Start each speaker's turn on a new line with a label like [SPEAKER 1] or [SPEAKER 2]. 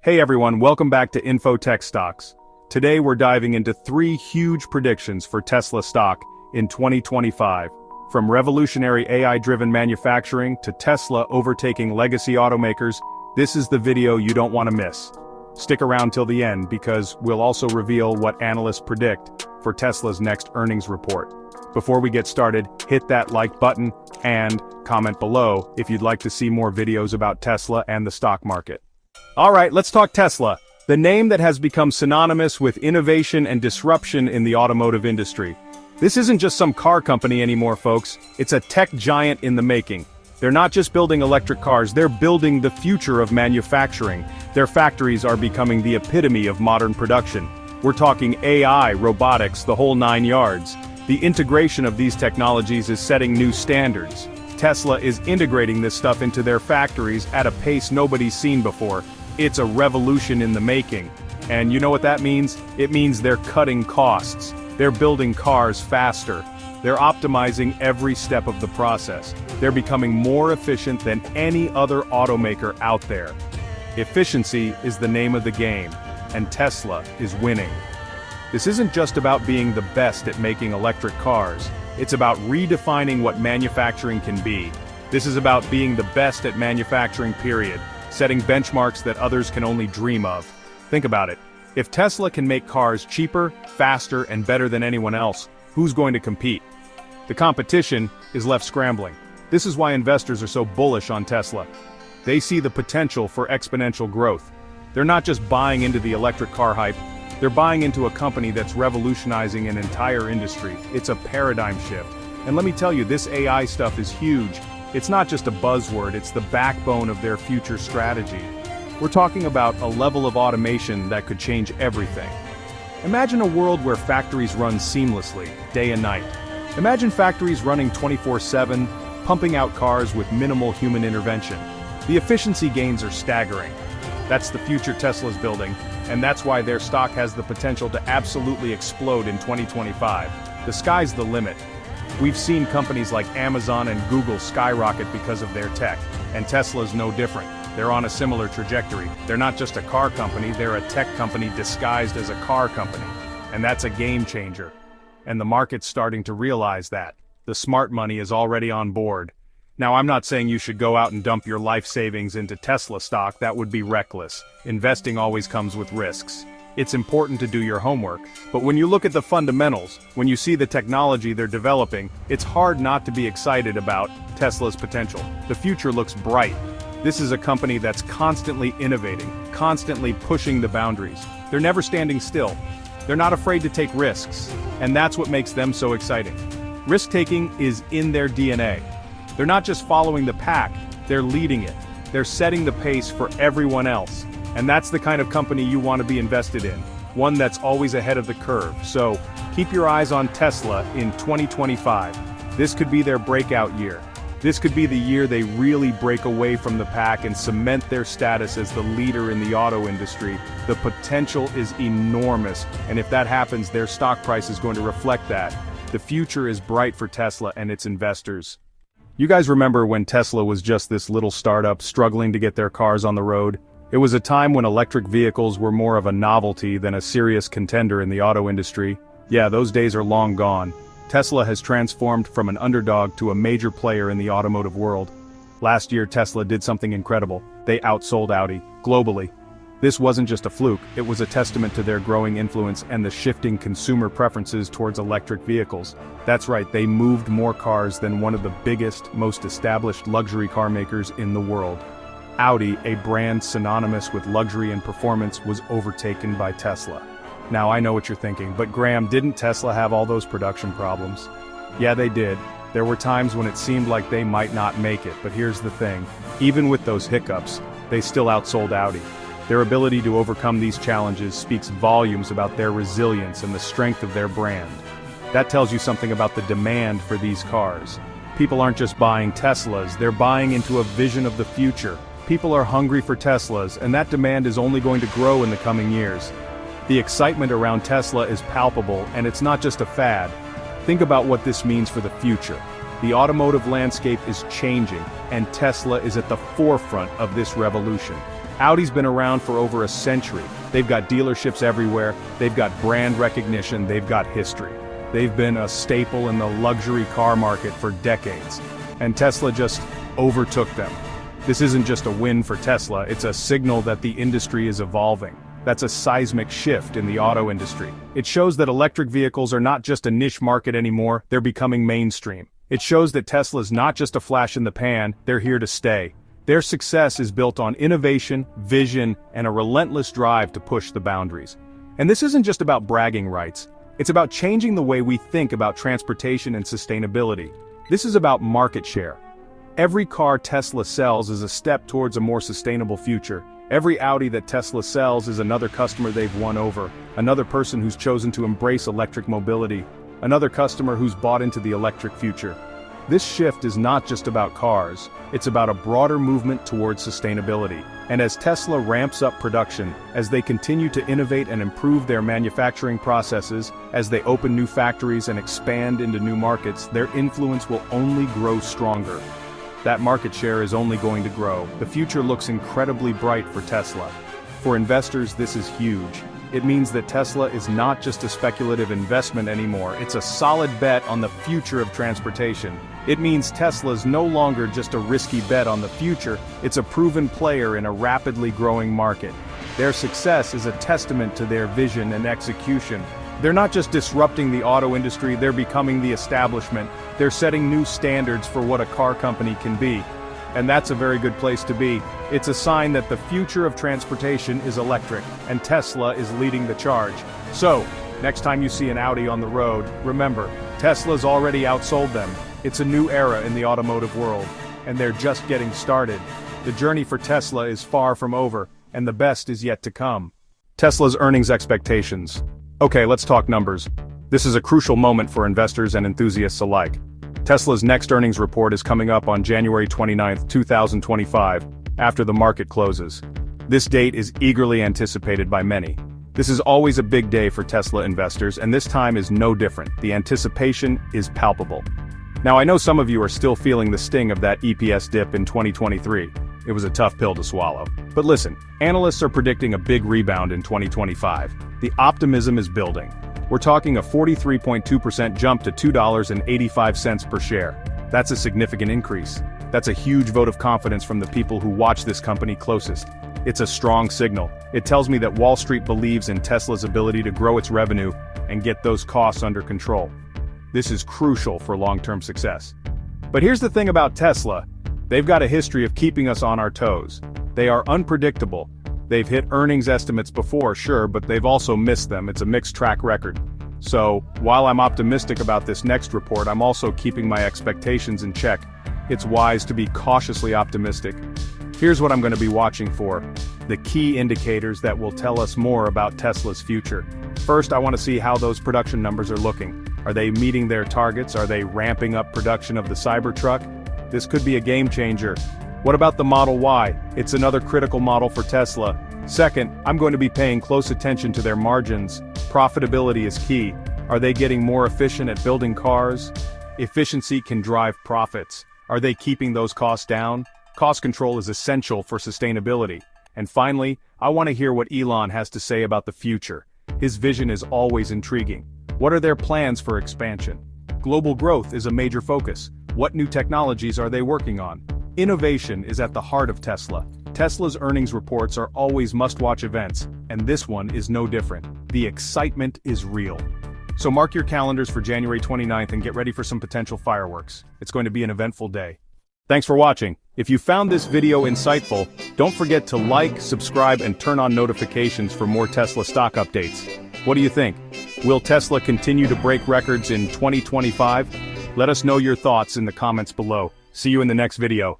[SPEAKER 1] Hey everyone, welcome back to Infotech Stocks. Today we're diving into 3 huge predictions for Tesla stock in 2025. From revolutionary AI-driven manufacturing to Tesla overtaking legacy automakers, this is the video you don't want to miss. Stick around till the end because we'll also reveal what analysts predict for Tesla's next earnings report. Before we get started, hit that like button and comment below if you'd like to see more videos about Tesla and the stock market. Alright, let's talk Tesla, the name that has become synonymous with innovation and disruption in the automotive industry. This isn't just some car company anymore, folks, it's a tech giant in the making. They're not just building electric cars, they're building the future of manufacturing. Their factories are becoming the epitome of modern production. We're talking AI, robotics, the whole 9 yards. The integration of these technologies is setting new standards. Tesla is integrating this stuff into their factories at a pace nobody's seen before. It's a revolution in the making. And you know what that means? It means they're cutting costs. They're building cars faster. They're optimizing every step of the process. They're becoming more efficient than any other automaker out there. Efficiency is the name of the game, and Tesla is winning. This isn't just about being the best at making electric cars. It's about redefining what manufacturing can be. This is about being the best at manufacturing, period. Setting benchmarks that others can only dream of. Think about it. If Tesla can make cars cheaper, faster, and better than anyone else, who's going to compete? The competition is left scrambling. This is why investors are so bullish on Tesla. They see the potential for exponential growth. They're not just buying into the electric car hype, they're buying into a company that's revolutionizing an entire industry. It's a paradigm shift. And let me tell you, this AI stuff is huge. It's not just a buzzword, it's the backbone of their future strategy. We're talking about a level of automation that could change everything. Imagine a world where factories run seamlessly, day and night. Imagine factories running 24/7, pumping out cars with minimal human intervention. The efficiency gains are staggering. That's the future Tesla's building, and that's why their stock has the potential to absolutely explode in 2025. The sky's the limit. We've seen companies like Amazon and Google skyrocket because of their tech, and Tesla's no different. They're on a similar trajectory. They're not just a car company, they're a tech company disguised as a car company. And that's a game changer. And the market's starting to realize that. The smart money is already on board. Now, I'm not saying you should go out and dump your life savings into Tesla stock. That would be reckless. Investing always comes with risks. It's important to do your homework, but when you look at the fundamentals, when you see the technology they're developing, it's hard not to be excited about Tesla's potential. The future looks bright. This is a company that's constantly innovating, constantly pushing the boundaries. They're never standing still. They're not afraid to take risks, and that's what makes them so exciting. Risk-taking is in their DNA. They're not just following the pack, they're leading it. They're setting the pace for everyone else. And that's the kind of company you want to be invested in, one that's always ahead of the curve. So, keep your eyes on Tesla in 2025. This could be their breakout year. This could be the year they really break away from the pack and cement their status as the leader in the auto industry. The potential is enormous, and if that happens, their stock price is going to reflect that. The future is bright for Tesla and its investors. You guys remember when Tesla was just this little startup struggling to get their cars on the road? It was a time when electric vehicles were more of a novelty than a serious contender in the auto industry. Yeah, those days are long gone. Tesla has transformed from an underdog to a major player in the automotive world. Last year, Tesla did something incredible. They outsold Audi, globally. This wasn't just a fluke, it was a testament to their growing influence and the shifting consumer preferences towards electric vehicles. That's right, they moved more cars than one of the biggest, most established luxury car makers in the world. Audi, a brand synonymous with luxury and performance, was overtaken by Tesla. Now I know what you're thinking, but Graham, didn't Tesla have all those production problems? Yeah, they did. There were times when it seemed like they might not make it, but here's the thing. Even with those hiccups, they still outsold Audi. Their ability to overcome these challenges speaks volumes about their resilience and the strength of their brand. That tells you something about the demand for these cars. People aren't just buying Teslas, they're buying into a vision of the future. People are hungry for Teslas, and that demand is only going to grow in the coming years. The excitement around Tesla is palpable, and it's not just a fad. Think about what this means for the future. The automotive landscape is changing, and Tesla is at the forefront of this revolution. Audi's been around for over a century. They've got dealerships everywhere, they've got brand recognition, they've got history. They've been a staple in the luxury car market for decades. And Tesla just overtook them. This isn't just a win for Tesla, it's a signal that the industry is evolving. That's a seismic shift in the auto industry. It shows that electric vehicles are not just a niche market anymore, they're becoming mainstream. It shows that Tesla's not just a flash in the pan, they're here to stay. Their success is built on innovation, vision, and a relentless drive to push the boundaries. And this isn't just about bragging rights. It's about changing the way we think about transportation and sustainability. This is about market share. Every car Tesla sells is a step towards a more sustainable future. Every Audi that Tesla sells is another customer they've won over, another person who's chosen to embrace electric mobility, another customer who's bought into the electric future. This shift is not just about cars, it's about a broader movement towards sustainability. And as Tesla ramps up production, as they continue to innovate and improve their manufacturing processes, as they open new factories and expand into new markets, their influence will only grow stronger. That market share is only going to grow. The future looks incredibly bright for Tesla. For investors, this is huge. It means that Tesla is not just a speculative investment anymore, it's a solid bet on the future of transportation. It means Tesla's no longer just a risky bet on the future, it's a proven player in a rapidly growing market. Their success is a testament to their vision and execution. They're not just disrupting the auto industry, they're becoming the establishment. They're setting new standards for what a car company can be. And that's a very good place to be. It's a sign that the future of transportation is electric, and Tesla is leading the charge. So, next time you see an Audi on the road, remember, Tesla's already outsold them. It's a new era in the automotive world, and they're just getting started. The journey for Tesla is far from over, and the best is yet to come. Tesla's earnings expectations. Okay, let's talk numbers. This is a crucial moment for investors and enthusiasts alike. Tesla's next earnings report is coming up on January 29, 2025, after the market closes. This date is eagerly anticipated by many. This is always a big day for Tesla investors, and this time is no different. The anticipation is palpable. Now, I know some of you are still feeling the sting of that EPS dip in 2023. It was a tough pill to swallow. But listen, analysts are predicting a big rebound in 2025. The optimism is building. We're talking a 43.2% jump to $2.85 per share. That's a significant increase. That's a huge vote of confidence from the people who watch this company closest. It's a strong signal. It tells me that Wall Street believes in Tesla's ability to grow its revenue and get those costs under control. This is crucial for long-term success. But here's the thing about Tesla. They've got a history of keeping us on our toes. They are unpredictable. They've hit earnings estimates before, sure, but they've also missed them. It's a mixed track record. So, while I'm optimistic about this next report, I'm also keeping my expectations in check. It's wise to be cautiously optimistic. Here's what I'm going to be watching for. The key indicators that will tell us more about Tesla's future. First, I want to see how those production numbers are looking. Are they meeting their targets? Are they ramping up production of the Cybertruck? This could be a game changer. What about the Model Y? It's another critical model for Tesla. Second, I'm going to be paying close attention to their margins. Profitability is key. Are they getting more efficient at building cars? Efficiency can drive profits. Are they keeping those costs down? Cost control is essential for sustainability. And finally, I want to hear what Elon has to say about the future. His vision is always intriguing. What are their plans for expansion? Global growth is a major focus. What new technologies are they working on? Innovation is at the heart of Tesla. Tesla's earnings reports are always must-watch events, and this one is no different. The excitement is real. So mark your calendars for January 29th and get ready for some potential fireworks. It's going to be an eventful day. Thanks for watching. If you found this video insightful, don't forget to like, subscribe, and turn on notifications for more Tesla stock updates. What do you think? Will Tesla continue to break records in 2025? Let us know your thoughts in the comments below. See you in the next video.